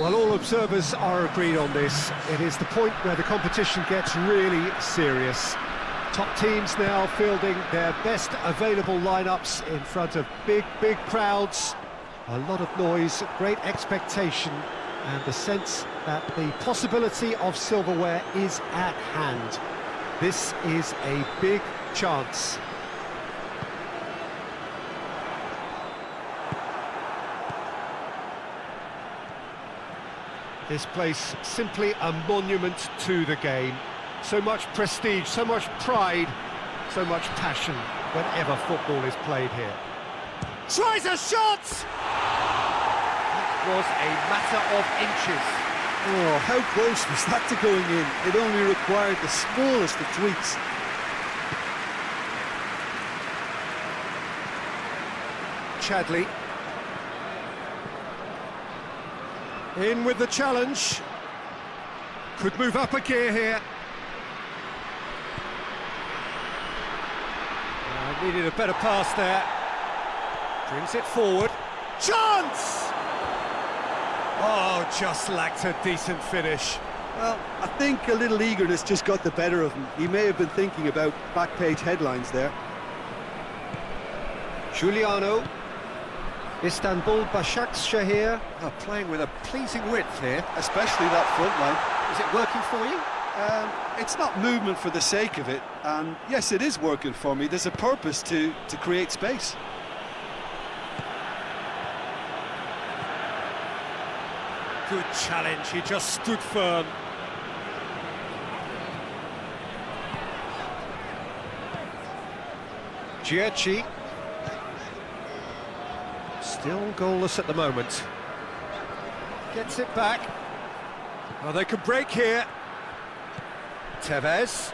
Well, all observers are agreed on this. It is the point where the competition gets really serious. Top teams now fielding their best available lineups in front of big crowds. A lot of noise, great expectation, and the sense that the possibility of silverware is at hand. This is a big chance. This place simply a monument to the game. So much prestige, so much pride, so much passion whenever football is played here. Tries a shot! That was a matter of inches. Oh, how close was that to going in? It only required the smallest of tweaks. Chadley. In with the challenge. Could move up a gear here. Needed a better pass there. Brings it forward. Chance! Oh, just lacked a decent finish. Well, I think a little eagerness just got the better of him. He may have been thinking about back-page headlines there. Giuliano. Istanbul Başakşehir are playing with a pleasing width here. Especially that front line. Is it working for you? It's not movement for the sake of it, and yes, it is working for me. There's a purpose to create space. Good challenge, he just stood firm. Giacchi. Still goalless at the moment. Gets it back. Oh, they could break here. Tevez.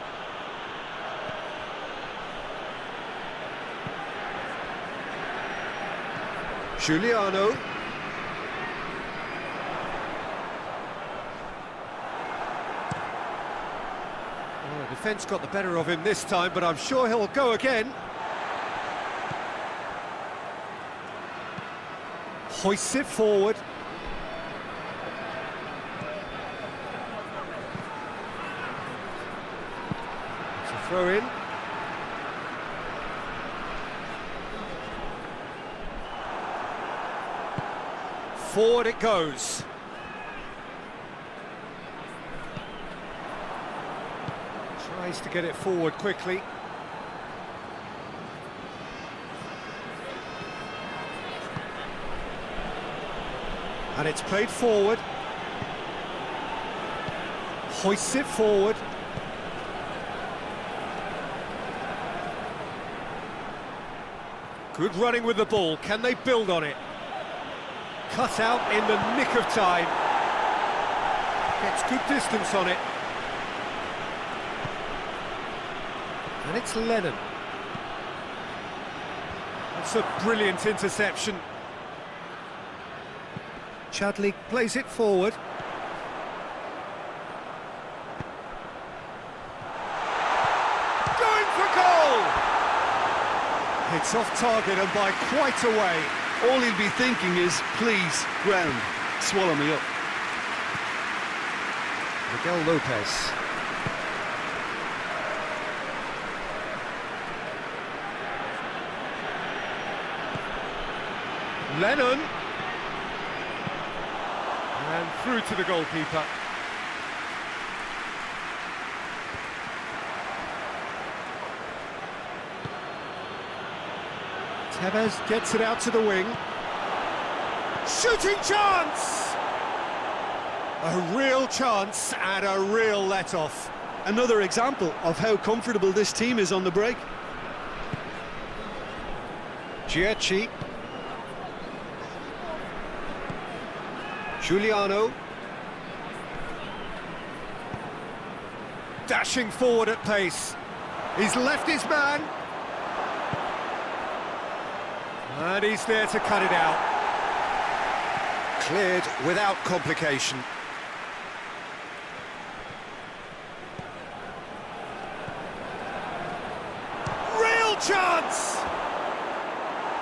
Giuliano. Well, the defence got the better of him this time, but I'm sure he'll go again. Hoists it forward. It's a throw in. Forward it goes. Tries to get it forward quickly. And it's played forward. Hoists it forward. Good running with the ball. Can they build on it? Cut out in the nick of time. Gets good distance on it. And it's Lennon. That's a brilliant interception. Chadley plays it forward. Going for goal! It's off target and by quite a way. All he'll be thinking is, please, ground, swallow me up. Miguel Lopez. Lennon. And through to the goalkeeper. Tevez gets it out to the wing. Shooting chance! A real chance and a real let-off. Another example of how comfortable this team is on the break. Giacchi. Giuliano. Dashing forward at pace. He's left his man. And he's there to cut it out. Cleared without complication. Real chance!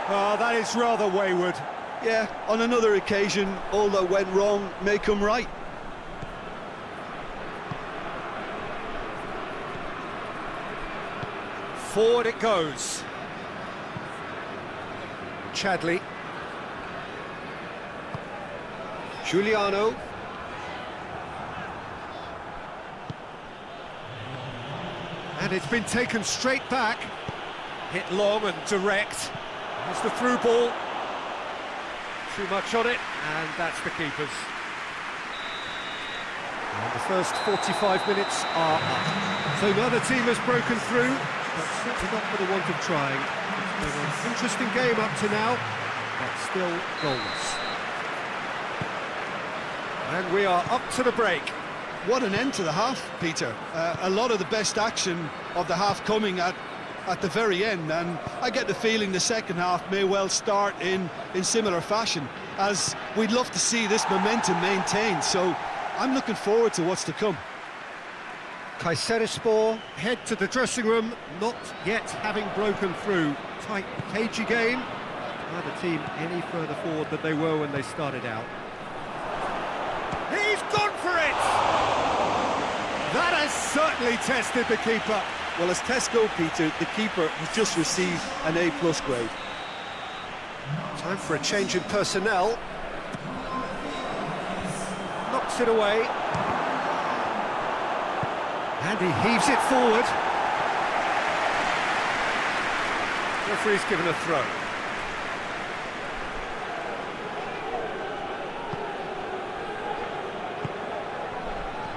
Oh, that is rather wayward. Yeah, on another occasion, all that went wrong may come right. Forward it goes. Chadley. Giuliano. And it's been taken straight back. Hit long and direct. Here's the through ball. Too much on it, and that's the keeper's. And the first 45 minutes are up. So neither team has broken through, but certainly not for the want of trying. It's been an interesting game up to now, but still goalless. And we are up to the break. What an end to the half, Peter. A lot of the best action of the half coming at the very end, and I get the feeling the second half may well start in similar fashion, as we'd love to see this momentum maintained, so I'm looking forward to what's to come. Kayserispor head to the dressing room, not yet having broken through. Tight, cagey game. Neither team any further forward than they were when they started out. He's gone for it! That has certainly tested the keeper. Well, as tests go, Peter, the keeper has just received an A+ grade. Time for a change in personnel. Knocks it away. And he heaves it forward. Referee's given a throw.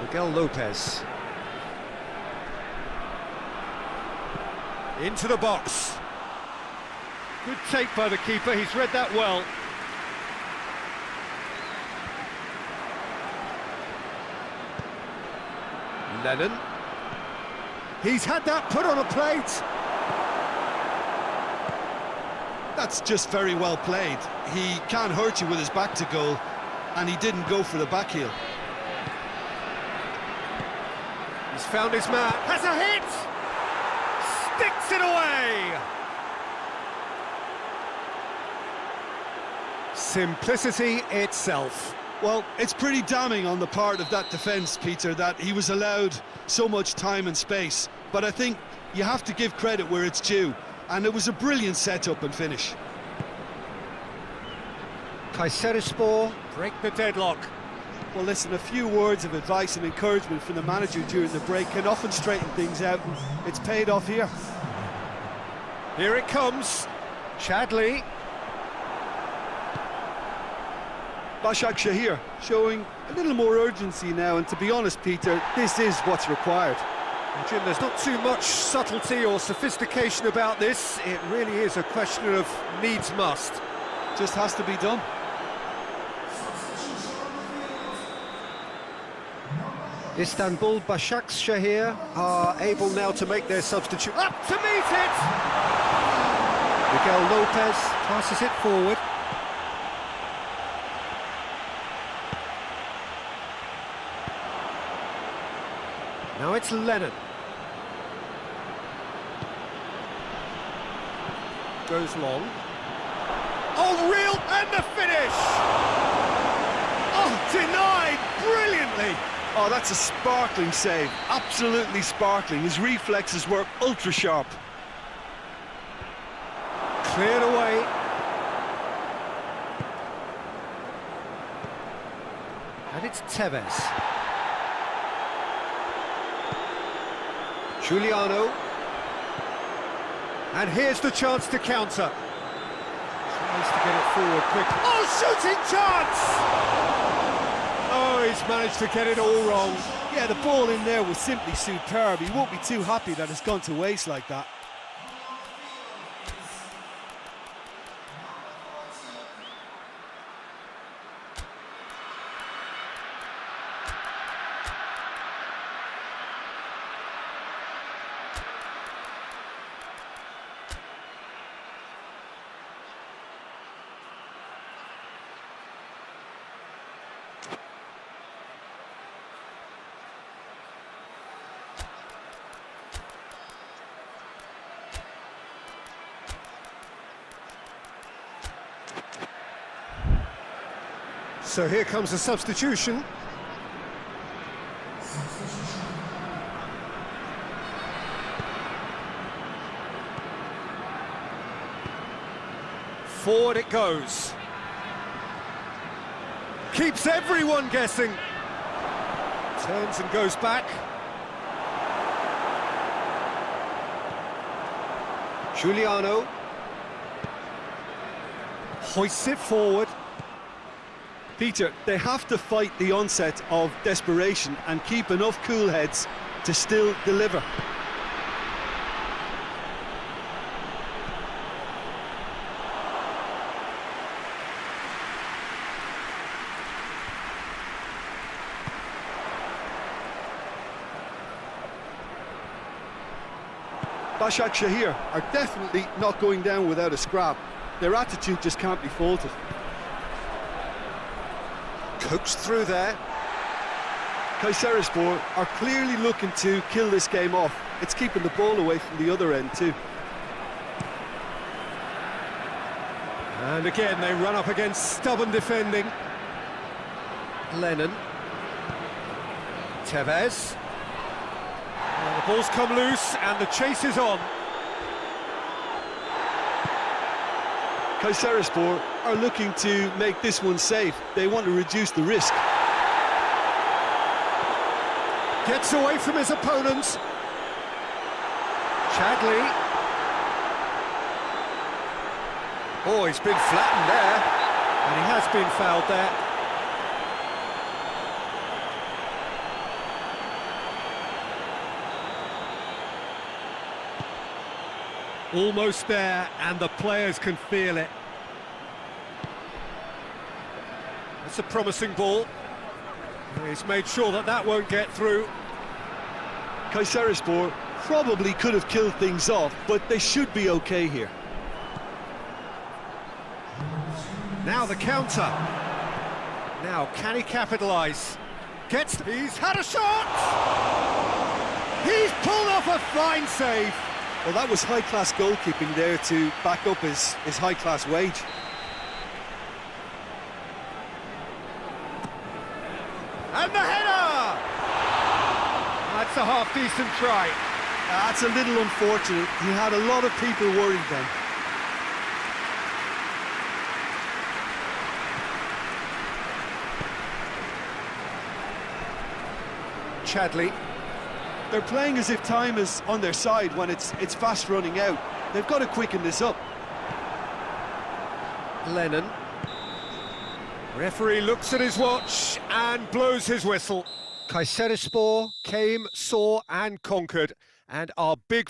Miguel Lopez. Into the box. Good take by the keeper, he's read that well. Lennon. He's had that put on a plate. That's just very well played. He can't hurt you with his back to goal, and he didn't go for the back heel. He's found his man. Has a hit! Sticks it away! Simplicity itself. Well, it's pretty damning on the part of that defence, Peter, that he was allowed so much time and space. But I think you have to give credit where it's due, and it was a brilliant setup and finish. Kayserispor break the deadlock. Well, listen, a few words of advice and encouragement from the manager during the break can often straighten things out, and it's paid off here. Here it comes. Chadley. Başakşehir showing a little more urgency now, and to be honest, Peter, this is what's required. Jim, there's not too much subtlety or sophistication about this. It really is a question of needs must. Just has to be done. Istanbul Başakşehir are able now to make their substitute. Up to meet it! Miguel Lopez passes it forward. Now it's Lennon. Goes long. Oh, real, and the finish! Oh, denied brilliantly! Oh, that's a sparkling save. Absolutely sparkling. His reflexes were ultra sharp. Cleared away. And it's Tevez. Giuliano. And here's the chance to counter. Tries to get it forward quickly. Oh, shooting chance! Oh, he's managed to get it all wrong. Yeah, the ball in there was simply superb. He won't be too happy that it's gone to waste like that. So here comes a substitution. Forward it goes. Keeps everyone guessing. Turns and goes back. Giuliano. Hoists it forward. Peter, they have to fight the onset of desperation and keep enough cool heads to still deliver. Başak Şehir are definitely not going down without a scrap. Their attitude just can't be faulted. Coaxed through there. Kayserispor are clearly looking to kill this game off. It's keeping the ball away from the other end too. And again, they run up against stubborn defending. Lennon. Tevez. And the ball's come loose and the chase is on. Kayserispor are looking to make this one safe. They want to reduce the risk. Gets away from his opponents. Chadley. Oh, he's been flattened there. And he has been fouled there. Almost there, and the players can feel it. That's a promising ball. He's made sure that that won't get through. Kayserispor probably could have killed things off, but they should be okay here. Now the counter. Now, can he capitalise? He's had a shot! He's pulled off a fine save. Well, that was high-class goalkeeping there to back up his high-class wage. And the header! That's a half-decent try. That's a little unfortunate. He had a lot of people worried then. Chadley. They're playing as if time is on their side when it's fast running out. They've got to quicken this up. Lennon. Referee looks at his watch and blows his whistle. Kayserispor came, saw and conquered, and are big